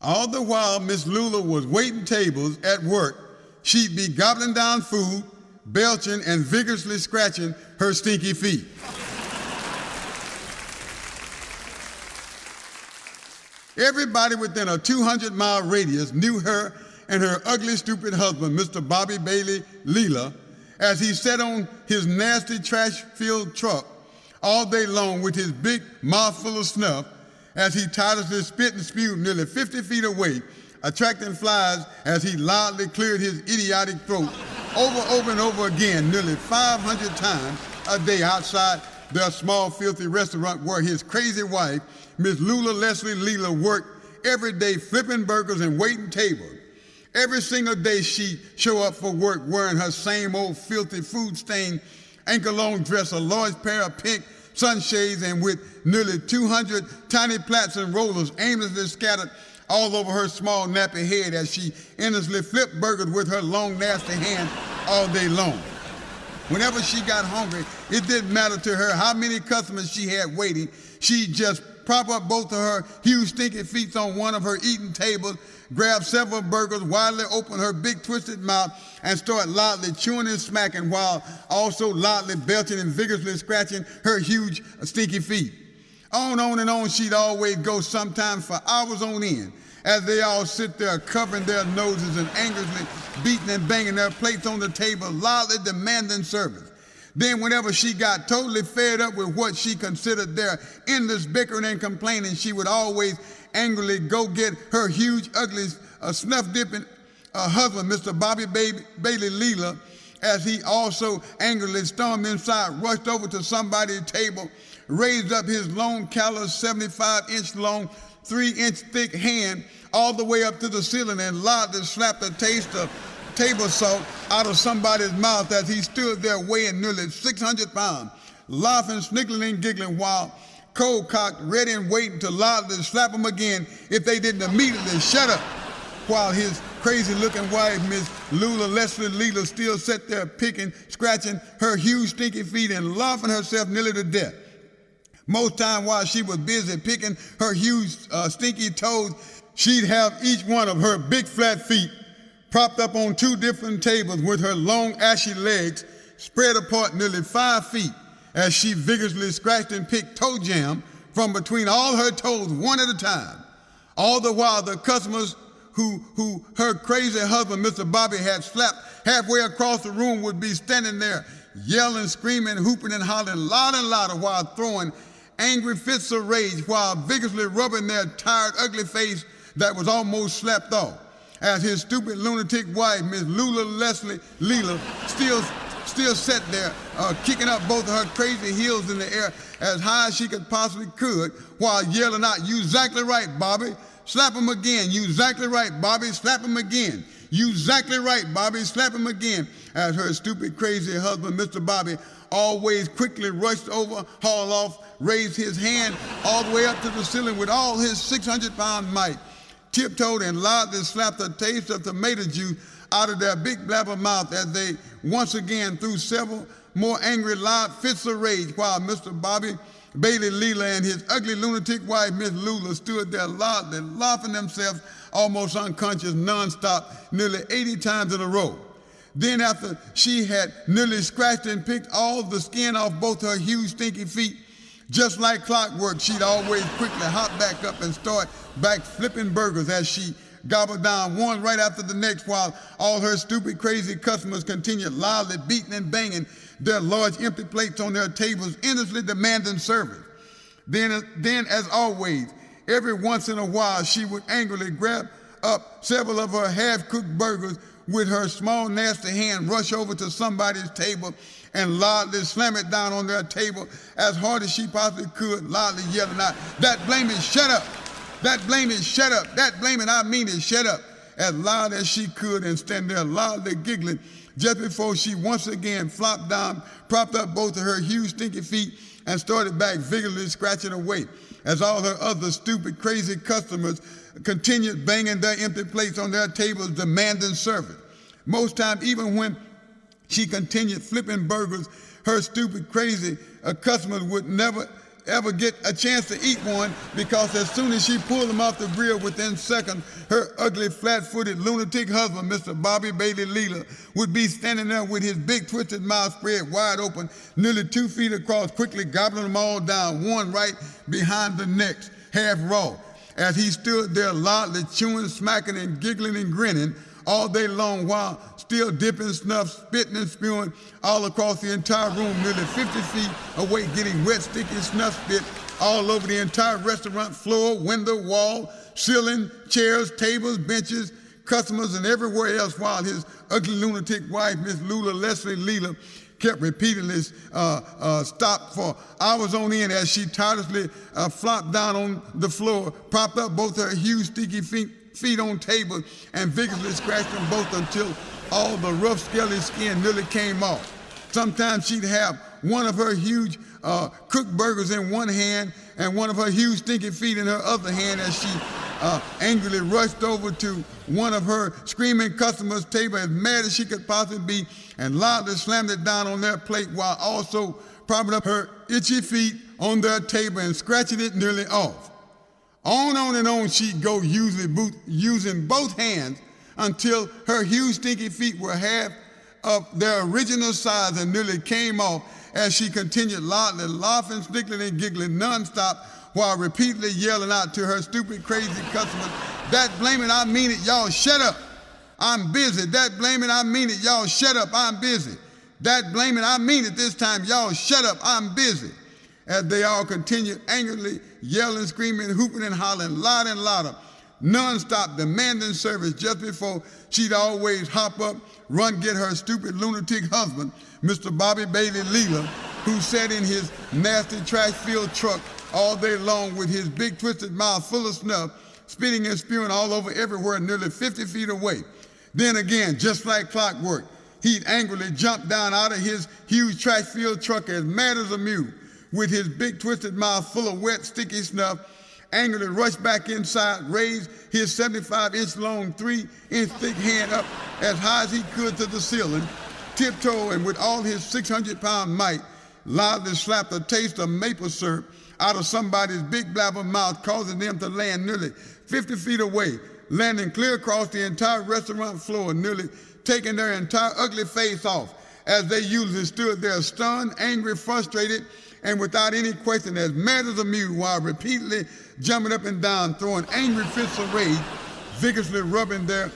All the while Miss Lula was waiting tables at work, she'd be gobbling down food, belching, and vigorously scratching her stinky feet. Everybody within a 200-mile radius knew her and her ugly, stupid husband, Mr. Bobby Bailey Leela, as he sat on his nasty trash-filled truck all day long with his big mouth full of snuff, as he tirelessly spit and spewed nearly 50 feet away, attracting flies as he loudly cleared his idiotic throat over and over again, nearly 500 times a day outside their small, filthy restaurant where his crazy wife, Miss Lula Leslie Leela, worked every day flipping burgers and waiting tables. Every single day she'd show up for work wearing her same old filthy food-stained ankle-long dress, a large pair of pink sunshades, and with nearly 200 tiny plaits and rollers aimlessly scattered all over her small nappy head as she endlessly flipped burgers with her long, nasty hand all day long. Whenever she got hungry, it didn't matter to her how many customers she had waiting. She'd just prop up both of her huge stinky feet on one of her eating tables, grab several burgers, widely open her big twisted mouth, and start loudly chewing and smacking while also loudly belching and vigorously scratching her huge stinky feet. On and on she'd always go, sometimes for hours on end, as they all sit there covering their noses and angrily beating and banging their plates on the table, loudly demanding service. Then whenever she got totally fed up with what she considered their endless bickering and complaining, she would always angrily go get her huge, ugly, snuff-dipping husband, Mr. Bobby Bailey Leela, as he also angrily stormed inside, rushed over to somebody's table, raised up his long, callous, 75-inch long, 3-inch thick hand all the way up to the ceiling and loudly slapped a taste of table salt out of somebody's mouth as he stood there weighing nearly 600 pounds, laughing, sniggling, and giggling while cold-cocked, ready and waiting to loudly slap him again if they didn't immediately shut up, while his crazy-looking wife, Miss Lula Leslie Leela, still sat there picking, scratching her huge stinky feet and laughing herself nearly to death. Most time while she was busy picking her huge stinky toes, she'd have each one of her big flat feet propped up on two different tables with her long ashy legs spread apart nearly 5 feet as she vigorously scratched and picked toe jam from between all her toes one at a time. All the while the customers who her crazy husband, Mr. Bobby, had slapped halfway across the room would be standing there yelling, screaming, hooping, and hollering loud and louder while throwing angry fits of rage while vigorously rubbing their tired, ugly face that was almost slapped off, as his stupid lunatic wife, Miss Lula Leslie Leela, still sat there kicking up both of her crazy heels in the air as high as she possibly could while yelling out, "You exactly right, Bobby. Slap him again. You exactly right, Bobby. Slap him again. You exactly right, Bobby. Slap him again," as her stupid, crazy husband, Mr. Bobby, always quickly rushed over, hauled off, raised his hand all the way up to the ceiling with all his 600-pound might, tiptoed and loudly slapped a taste of tomato juice out of their big blabber mouth as they once again threw several more angry, loud fits of rage while Mr. Bobby Bailey Leela and his ugly lunatic wife, Miss Lula, stood there loudly laughing themselves almost unconscious nonstop nearly 80 times in a row. Then after she had nearly scratched and picked all the skin off both her huge stinky feet, just like clockwork, she'd always quickly hop back up and start back flipping burgers as she gobbled down one right after the next while all her stupid, crazy customers continued loudly beating and banging their large empty plates on their tables, endlessly demanding service. Then, as always, every once in a while, she would angrily grab up several of her half-cooked burgers with her small, nasty hand, rush over to somebody's table and loudly slam it down on their table as hard as she possibly could, loudly yelling out, "That blaming shut up! That blaming shut up! That blaming, I mean it, shut up!" as loud as she could and stand there loudly giggling just before she once again flopped down, propped up both of her huge stinky feet and started back vigorously scratching away as all her other stupid, crazy customers continued banging their empty plates on their tables demanding service. Most times, even when she continued flipping burgers, her stupid, crazy customers would never ever get a chance to eat one, because as soon as she pulled them off the grill, within seconds, her ugly, flat-footed, lunatic husband, Mr. Bobby Bailey Leela, would be standing there with his big, twisted mouth spread wide open, nearly 2 feet across, quickly gobbling them all down, one right behind the next, half raw, as he stood there loudly chewing, smacking, and giggling and grinning all day long, while still dipping snuff, spitting and spewing all across the entire room, nearly 50 feet away, getting wet, sticky snuff spit all over the entire restaurant floor, window, wall, ceiling, chairs, tables, benches, customers, and everywhere else, while his ugly lunatic wife, Miss Lula Leslie Leela, kept repeatedly stopped for hours on end as she tirelessly flopped down on the floor, propped up both her huge sticky feet on tables, and vigorously scratched them both until all the rough, scaly skin nearly came off. Sometimes she'd have one of her huge cooked burgers in one hand and one of her huge stinky feet in her other hand as she angrily rushed over to one of her screaming customers' table, as mad as she could possibly be, and loudly slammed it down on their plate, while also propping up her itchy feet on their table and scratching it nearly off. On and on she'd go, using both hands until her huge stinky feet were half of their original size and nearly came off, as she continued loudly laughing, snickling, and giggling nonstop, while repeatedly yelling out to her stupid, crazy customers, "That blaming, I mean it, y'all shut up, I'm busy. That blaming, I mean it, y'all shut up, I'm busy. That blaming, I mean it this time, y'all shut up, I'm busy." As they all continued angrily yelling, screaming, hooping, and hollering louder and louder, nonstop demanding service, just before she'd always hop up, run get her stupid lunatic husband, Mr. Bobby Bailey Leela, who sat in his nasty trash-filled truck all day long with his big twisted mouth full of snuff, spitting and spewing all over everywhere, nearly 50 feet away. Then again, just like clockwork, he'd angrily jump down out of his huge trash-filled truck as mad as a mule, with his big twisted mouth full of wet, sticky snuff, angrily rush back inside, raise his 75-inch long, 3-inch thick hand up as high as he could to the ceiling, tiptoe, and with all his 600-pound might, loudly slap the taste of maple syrup out of somebody's big blabber mouth, causing them to land nearly 50 feet away, landing clear across the entire restaurant floor, nearly taking their entire ugly face off, as they usually stood there stunned, angry, frustrated, and without any question as mad as a mule, while repeatedly jumping up and down, throwing angry fits of rage, vigorously rubbing their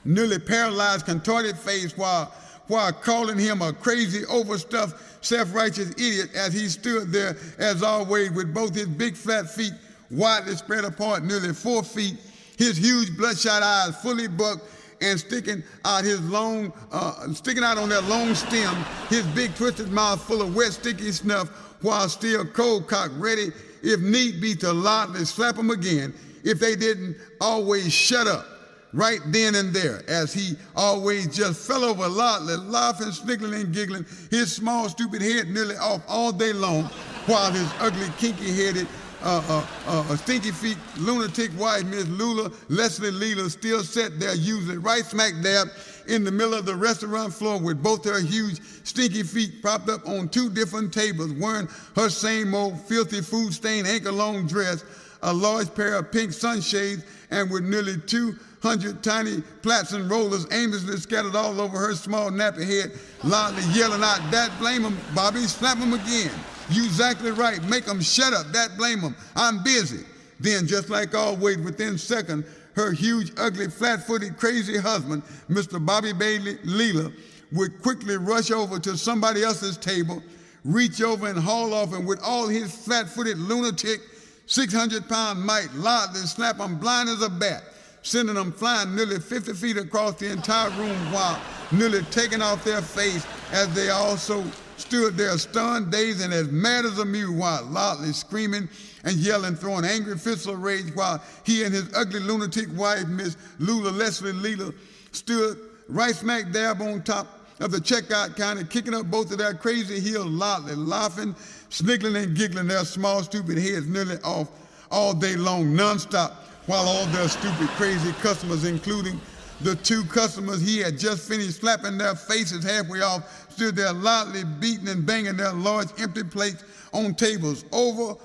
nearly paralyzed, contorted face, while calling him a crazy, overstuffed, self-righteous idiot, as he stood there, as always, with both his big flat feet widely spread apart, nearly 4 feet, his huge bloodshot eyes fully bucked and sticking out on that long stem, his big twisted mouth full of wet, sticky snuff, while still cold cocked, ready, if need be, to loudly slap him again if they didn't always shut up right then and there, as he always just fell over loudly, laughing, sniggling, and giggling, his small, stupid head nearly off all day long, while his ugly, kinky-headed, stinky feet, lunatic wife, Miss Lula Leslie Leela, still sat there, usually right smack dab in the middle of the restaurant floor, with both her huge, stinky feet propped up on 2 different tables, wearing her same old filthy, food-stained, ankle-long dress, a large pair of pink sunshades, and with nearly 200 tiny plaits and rollers aimlessly scattered all over her small nappy head, loudly yelling out, "That blame 'em, Bobby, slap 'em again. You exactly right, make 'em shut up, that blame 'em, I'm busy." Then, just like always, within seconds, her huge, ugly, flat-footed, crazy husband, Mr. Bobby Bailey Leela, would quickly rush over to somebody else's table, reach over and haul off, and with all his flat-footed, lunatic, 600-pound might, loudly slap them blind as a bat, sending them flying nearly 50 feet across the entire room, while nearly taking off their face, as they also stood there stunned, dazed, and as mad as a mule, while loudly screaming and yelling, throwing angry fits of rage, while he and his ugly lunatic wife, Miss Lula Leslie Leela, stood right smack dab on top of the checkout counter, kicking up both of their crazy heels, loudly laughing, sniggling, and giggling their small, stupid heads nearly off all day long, nonstop, while all their stupid, crazy customers, including The two customers he had just finished slapping their faces halfway off stood there loudly beating and banging their large empty plates on tables over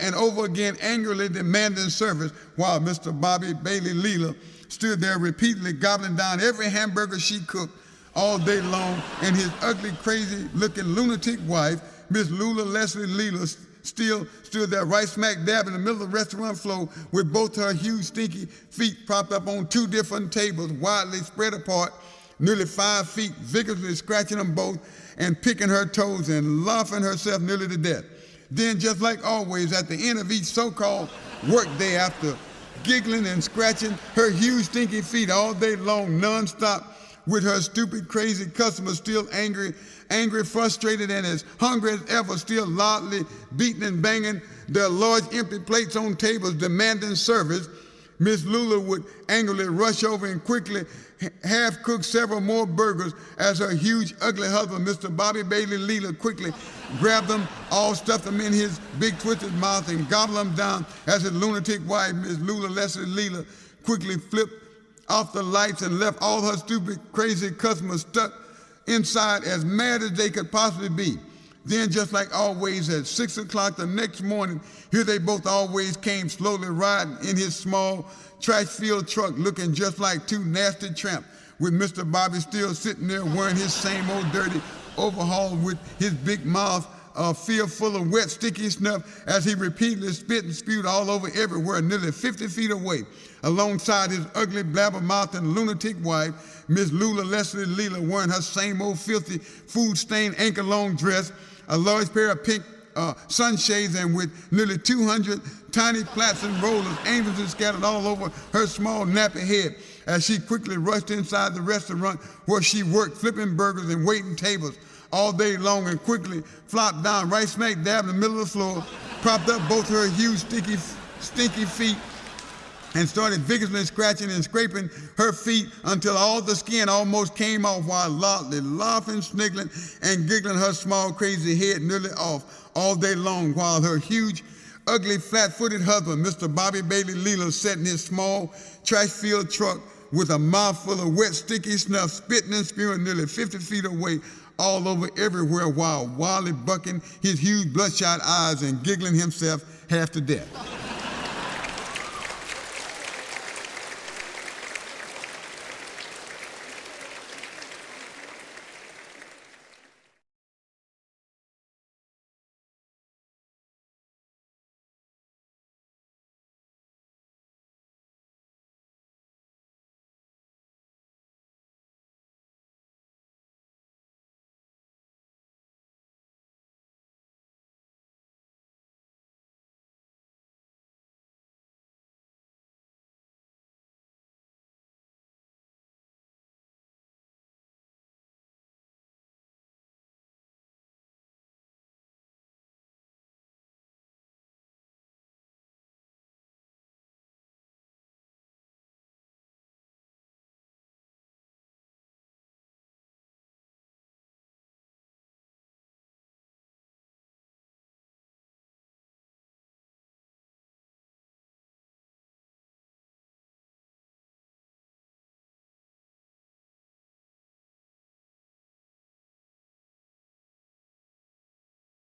and over again, angrily demanding service, while Mr. Bobby Bailey Leela stood there repeatedly gobbling down every hamburger she cooked all day long, and his ugly, crazy-looking lunatic wife, Miss Lula Leslie Leela, still stood there right smack dab in the middle of the restaurant floor with both her huge, stinky feet propped up on two different tables, widely spread apart, nearly 5 feet, vigorously scratching them both and picking her toes and laughing herself nearly to death. Then, just like always, at the end of each so-called work day, after giggling and scratching her huge, stinky feet all day long, nonstop, with her stupid, crazy customers still angry, frustrated, and as hungry as ever, still loudly beating and banging their large empty plates on tables, demanding service, Miss Lula would angrily rush over and quickly half-cook several more burgers as her huge, ugly husband, Mr. Bobby Bailey Leela, quickly grabbed them, all stuffed them in his big twisted mouth and gobbled them down as his lunatic wife, Miss Lula Leslie Leela, quickly flipped off the lights and left all her stupid, crazy customers stuck inside as mad as they could possibly be. Then, just like always, at 6 o'clock the next morning, here they both always came, slowly riding in his small, trash-filled truck, looking just like two nasty tramps, with Mr. Bobby still sitting there wearing his same old dirty overhaul with his big mouth filled full of wet, sticky snuff as he repeatedly spit and spewed all over everywhere, nearly 50 feet away, alongside his ugly, blabbermouth and lunatic wife, Miss Lula Leslie Leela, wearing her same old filthy, food-stained, ankle-long dress, a large pair of pink sunshades, and with nearly 200 tiny plaits and rollers aimlessly scattered all over her small nappy head as she quickly rushed inside the restaurant where she worked, flipping burgers and waiting tables all day long, and quickly flopped down right smack dab in the middle of the floor, propped up both her huge, stinky feet, and started vigorously scratching and scraping her feet until all the skin almost came off, while loudly laughing, sniggling, and giggling her small, crazy head nearly off all day long, while her huge, ugly, flat-footed husband, Mr. Bobby Bailey Leela, sat in his small, trash-filled truck with a mouthful of wet, sticky snuff, spitting and spewing nearly 50 feet away, all over everywhere, while wildly bucking his huge, bloodshot eyes and giggling himself half to death.